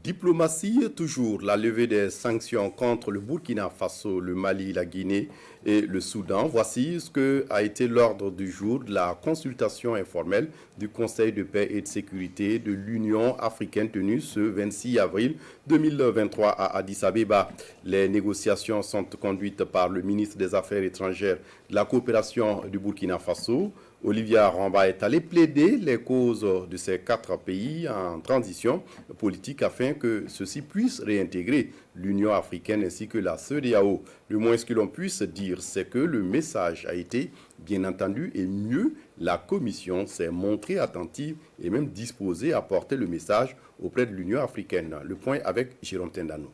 Diplomatie, toujours la levée des sanctions contre le Burkina Faso, le Mali, la Guinée et le Soudan. Voici ce que a été l'ordre du jour de la consultation informelle du Conseil de paix et de sécurité de l'Union africaine tenue ce 26 avril 2023 à Addis Abeba. Les négociations sont conduites par le ministre des Affaires étrangères de la coopération du Burkina Faso. Olivia Ramba est allée plaider les causes de ces 4 pays en transition politique afin que ceux-ci puissent réintégrer l'Union africaine ainsi que la CEDEAO. Le moins que l'on puisse dire, c'est que le message a été bien entendu et mieux, la Commission s'est montrée attentive et même disposée à porter le message auprès de l'Union africaine. Le point avec Jérôme Tendano.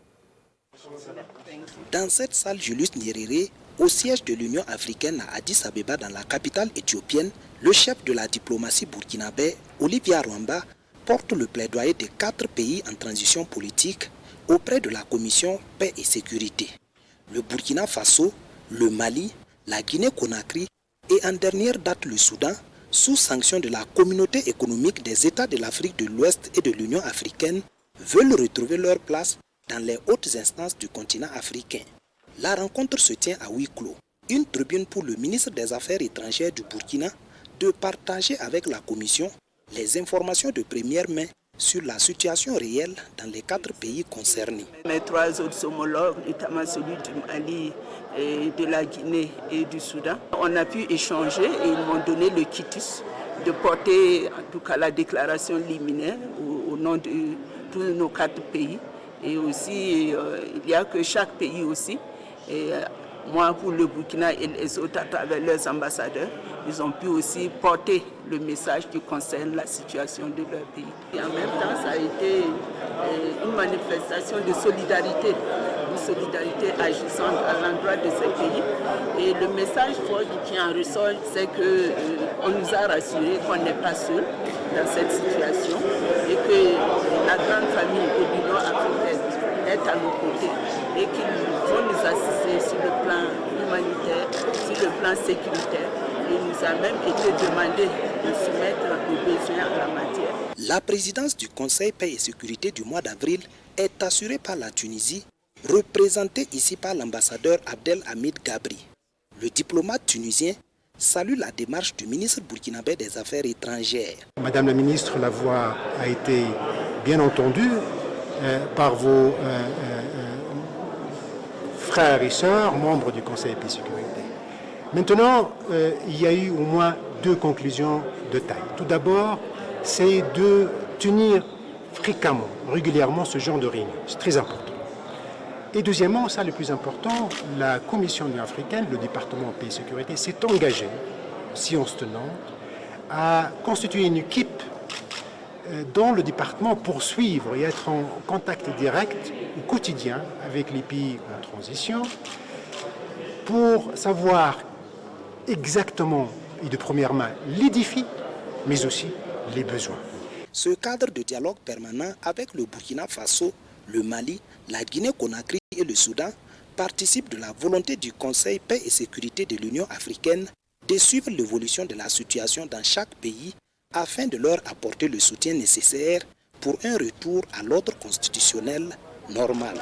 Dans cette salle Julius Nyerere, au siège de l'Union africaine à Addis Abeba dans la capitale éthiopienne, le chef de la diplomatie burkinabé, Olivia Rwamba, porte le plaidoyer des 4 pays en transition politique auprès de la Commission Paix et Sécurité. Le Burkina Faso, le Mali, la Guinée-Conakry et en dernière date le Soudan, sous sanction de la Communauté économique des États de l'Afrique de l'Ouest et de l'Union africaine, veulent retrouver leur place dans les hautes instances du continent africain. La rencontre se tient à huis clos. Une tribune pour le ministre des Affaires étrangères du Burkina de partager avec la Commission les informations de première main sur la situation réelle dans les 4 pays concernés. Mes 3 autres homologues, notamment celui du Mali, et de la Guinée et du Soudan, on a pu échanger et ils m'ont donné le quitus de porter en tout cas la déclaration liminaire au nom de tous nos 4 pays. Et aussi, il y a que chaque pays aussi, et moi pour le Burkina et les autres à travers leurs ambassadeurs, ils ont pu aussi porter le message qui concerne la situation de leur pays. Et en même temps, ça a été une manifestation de solidarité, agissante à l'endroit de ces pays. Et le message fort qui en ressort, c'est qu'on nous a rassurés qu'on n'est pas seul dans cette situation et que la grande famille de l'Union africaine est à nos côtés et qu'ils vont nous assister sur le plan humanitaire, sur le plan sécuritaire. Il nous a même été demandé de soumettre nos besoins en la matière. La présidence du Conseil Paix et Sécurité du mois d'avril est assurée par la Tunisie, représentée ici par l'ambassadeur Abdelhamid Gabri. Le diplomate tunisien salue la démarche du ministre burkinabé des Affaires étrangères. Madame la ministre, la voix a été bien entendue par vos frères et sœurs, membres du Conseil Paix et Sécurité. Maintenant, il y a eu au moins 2 conclusions de taille. Tout d'abord, c'est de tenir fréquemment, régulièrement ce genre de réunion. C'est très important. Et deuxièmement, ça le plus important, la Commission de l'Union africaine, le département Paix et Sécurité, s'est engagé, séance tenante, à constituer une équipe dans le département pour suivre et être en contact direct au quotidien avec les pays en transition pour savoir exactement et de première main les défis, mais aussi les besoins. Ce cadre de dialogue permanent avec le Burkina Faso, le Mali, la Guinée-Conakry et le Soudan participe de la volonté du Conseil Paix et Sécurité de l'Union africaine de suivre l'évolution de la situation dans chaque pays afin de leur apporter le soutien nécessaire pour un retour à l'ordre constitutionnel normal.